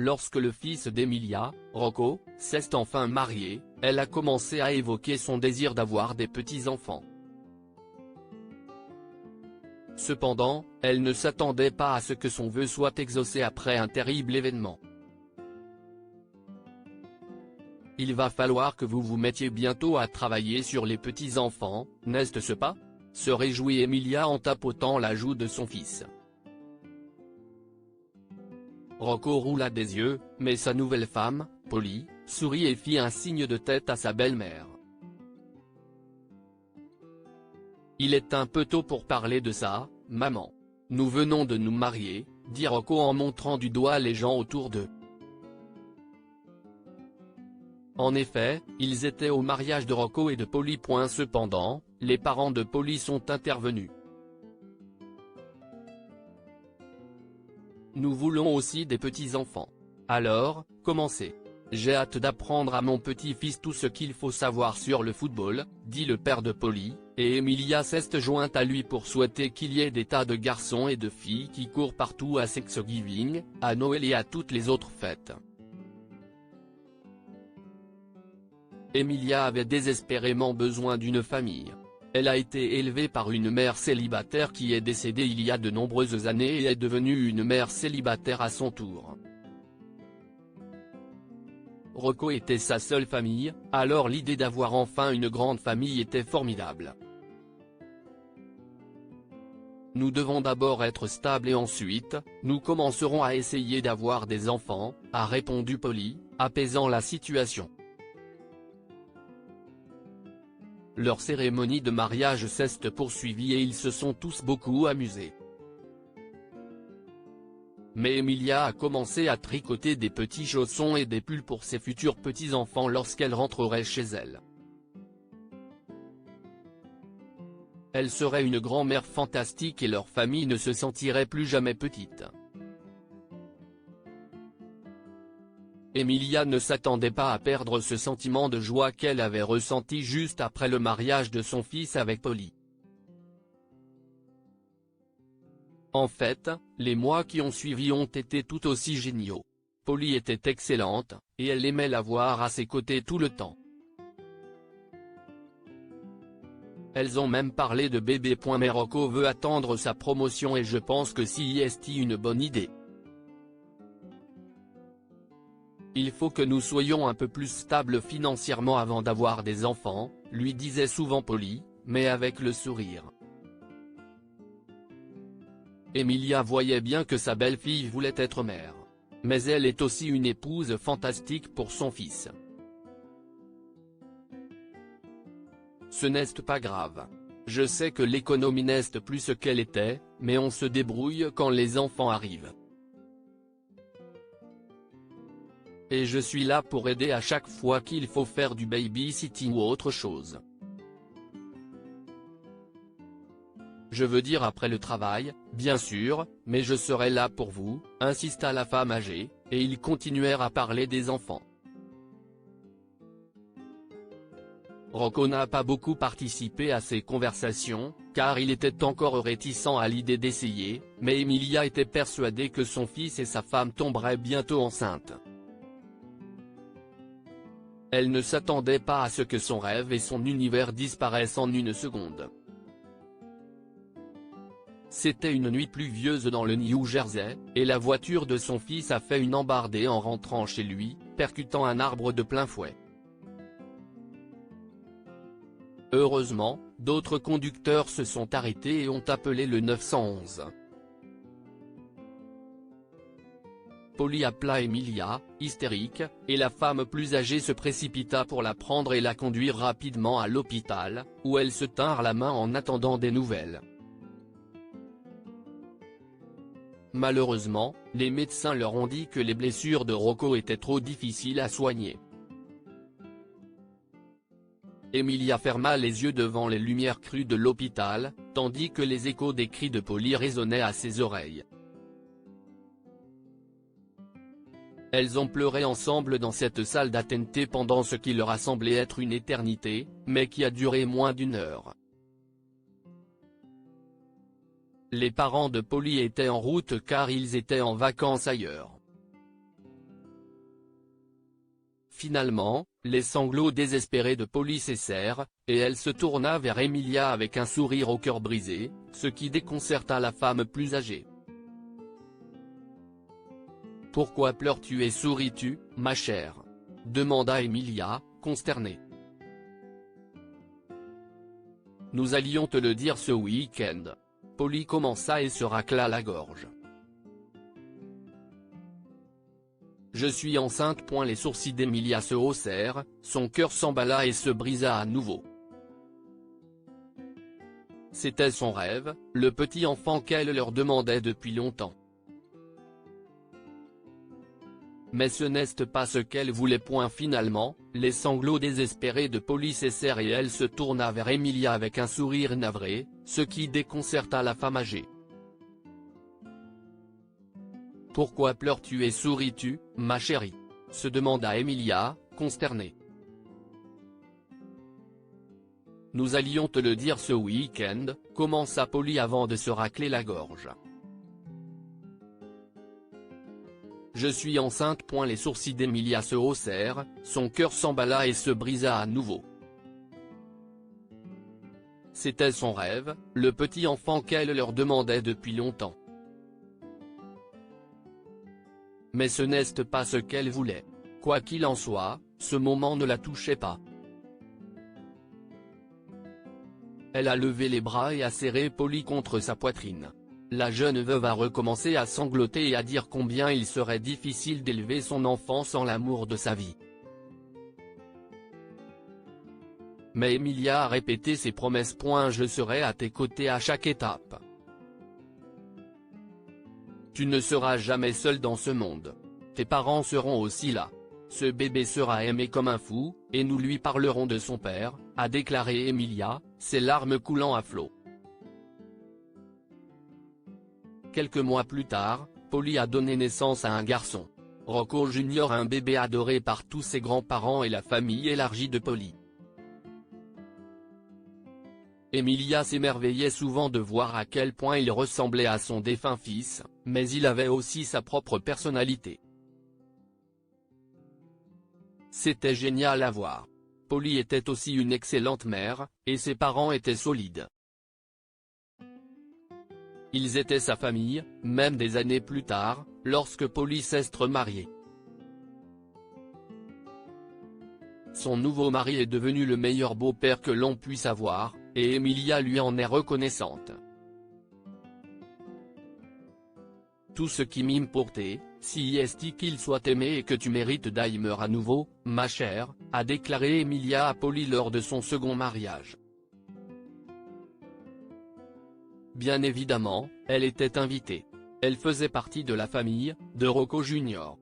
Lorsque le fils d'Emilia, Rocco, s'est enfin marié, elle a commencé à évoquer son désir d'avoir des petits-enfants. Cependant, elle ne s'attendait pas à ce que son vœu soit exaucé après un terrible événement. Il va falloir que vous vous mettiez bientôt à travailler sur les petits-enfants, n'est-ce pas ? Se réjouit Emilia en tapotant la joue de son fils. Rocco roula des yeux, mais sa nouvelle femme, Polly, sourit et fit un signe de tête à sa belle-mère. Il est un peu tôt pour parler de ça, maman. Nous venons de nous marier, dit Rocco en montrant du doigt les gens autour d'eux. En effet, ils étaient au mariage de Rocco et de Polly. Cependant, les parents de Polly sont intervenus. Nous voulons aussi des petits-enfants. Alors, commencez. J'ai hâte d'apprendre à mon petit-fils tout ce qu'il faut savoir sur le football, dit le père de Polly, et Emilia s'est jointe à lui pour souhaiter qu'il y ait des tas de garçons et de filles qui courent partout à Thanksgiving, à Noël et à toutes les autres fêtes. Emilia avait désespérément besoin d'une famille. Elle a été élevée par une mère célibataire qui est décédée il y a de nombreuses années et est devenue une mère célibataire à son tour. Rocco était sa seule famille, alors l'idée d'avoir enfin une grande famille était formidable. Nous devons d'abord être stables et ensuite, nous commencerons à essayer d'avoir des enfants, a répondu Polly, apaisant la situation. Leur cérémonie de mariage s'est poursuivie et ils se sont tous beaucoup amusés. Mais Emilia a commencé à tricoter des petits chaussons et des pulls pour ses futurs petits-enfants lorsqu'elle rentrerait chez elle. Elle serait une grand-mère fantastique et leur famille ne se sentirait plus jamais petite. Emilia ne s'attendait pas à perdre ce sentiment de joie qu'elle avait ressenti juste après le mariage de son fils avec Polly. En fait, les mois qui ont suivi ont été tout aussi géniaux. Polly était excellente, et elle aimait la voir à ses côtés tout le temps. Elles ont même parlé de bébé. Mais Rocco veut attendre sa promotion et je pense que c'est une bonne idée. Il faut que nous soyons un peu plus stables financièrement avant d'avoir des enfants, lui disait souvent Polly, mais avec le sourire. Emilia voyait bien que sa belle-fille voulait être mère. Mais elle est aussi une épouse fantastique pour son fils. Ce n'est pas grave. Je sais que l'économie n'est plus ce qu'elle était, mais on se débrouille quand les enfants arrivent. Et je suis là pour aider à chaque fois qu'il faut faire du babysitting ou autre chose. Je veux dire après le travail, bien sûr, mais je serai là pour vous, insista la femme âgée, et ils continuèrent à parler des enfants. Rocco n'a pas beaucoup participé à ces conversations, car il était encore réticent à l'idée d'essayer, mais Emilia était persuadée que son fils et sa femme tomberaient bientôt enceintes. Elle ne s'attendait pas à ce que son rêve et son univers disparaissent en une seconde. C'était une nuit pluvieuse dans le New Jersey, et la voiture de son fils a fait une embardée en rentrant chez lui, percutant un arbre de plein fouet. Heureusement, d'autres conducteurs se sont arrêtés et ont appelé le 911. Polly appela Emilia, hystérique, et la femme plus âgée se précipita pour la prendre et la conduire rapidement à l'hôpital, où elles se tinrent la main en attendant des nouvelles. Malheureusement, les médecins leur ont dit que les blessures de Rocco étaient trop difficiles à soigner. Emilia ferma les yeux devant les lumières crues de l'hôpital, tandis que les échos des cris de Polly résonnaient à ses oreilles. Elles ont pleuré ensemble dans cette salle d'attente pendant ce qui leur a semblé être une éternité, mais qui a duré moins d'une heure. Les parents de Polly étaient en route car ils étaient en vacances ailleurs. Finalement, les sanglots désespérés de Polly cessèrent, et elle se tourna vers Emilia avec un sourire au cœur brisé, ce qui déconcerta la femme plus âgée. « Pourquoi pleures-tu et souris-tu, ma chère ?» demanda Emilia, consternée. « Nous allions te le dire ce week-end. » Polly commença et se racla la gorge. « Je suis enceinte. » Les sourcils d'Emilia se haussèrent, son cœur s'emballa et se brisa à nouveau. C'était son rêve, le petit enfant qu'elle leur demandait depuis longtemps. Mais ce n'est pas ce qu'elle voulait. Finalement, les sanglots désespérés de Polly cessèrent et elle se tourna vers Emilia avec un sourire navré, ce qui déconcerta la femme âgée. « Pourquoi pleures-tu et souris-tu, ma chérie ?» se demanda Emilia, consternée. « Nous allions te le dire ce week-end, » commença Polly avant de se racler la gorge. « Je suis enceinte. » Les sourcils d'Emilia se haussèrent, son cœur s'emballa et se brisa à nouveau. C'était son rêve, le petit enfant qu'elle leur demandait depuis longtemps. Mais ce n'est pas ce qu'elle voulait. Quoi qu'il en soit, ce moment ne la touchait pas. Elle a levé les bras et a serré Polly contre sa poitrine. La jeune veuve a recommencé à sangloter et à dire combien il serait difficile d'élever son enfant sans l'amour de sa vie. Mais Emilia a répété ses promesses. Je serai à tes côtés à chaque étape. Tu ne seras jamais seule dans ce monde. Tes parents seront aussi là. Ce bébé sera aimé comme un fou, et nous lui parlerons de son père, a déclaré Emilia, ses larmes coulant à flots. Quelques mois plus tard, Polly a donné naissance à un garçon. Rocco Jr., un bébé adoré par tous ses grands-parents et la famille élargie de Polly. Emilia s'émerveillait souvent de voir à quel point il ressemblait à son défunt fils, mais il avait aussi sa propre personnalité. C'était génial à voir. Polly était aussi une excellente mère, et ses parents étaient solides. Ils étaient sa famille, même des années plus tard, lorsque Polly s'est remariée. Son nouveau mari est devenu le meilleur beau-père que l'on puisse avoir, et Emilia lui en est reconnaissante. Tout ce qui m'importe, si est qu'il soit aimé et que tu mérites d'aimer à nouveau, ma chère, a déclaré Emilia à Polly lors de son second mariage. Bien évidemment, elle était invitée. Elle faisait partie de la famille de Rocco Jr.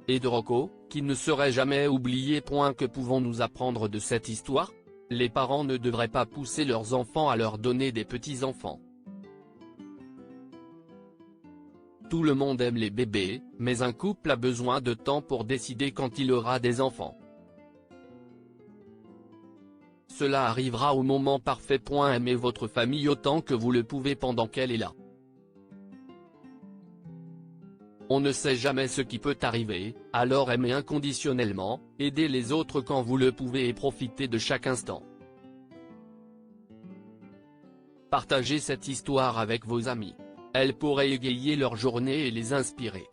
Et de Rocco, qui ne serait jamais oublié. Que pouvons-nous apprendre de cette histoire? Les parents ne devraient pas pousser leurs enfants à leur donner des petits-enfants. Tout le monde aime les bébés, mais un couple a besoin de temps pour décider quand il aura des enfants. Cela arrivera au moment parfait. Aimez votre famille autant que vous le pouvez pendant qu'elle est là. On ne sait jamais ce qui peut arriver, alors aimez inconditionnellement, aidez les autres quand vous le pouvez et profitez de chaque instant. Partagez cette histoire avec vos amis. Elle pourrait égayer leur journée et les inspirer.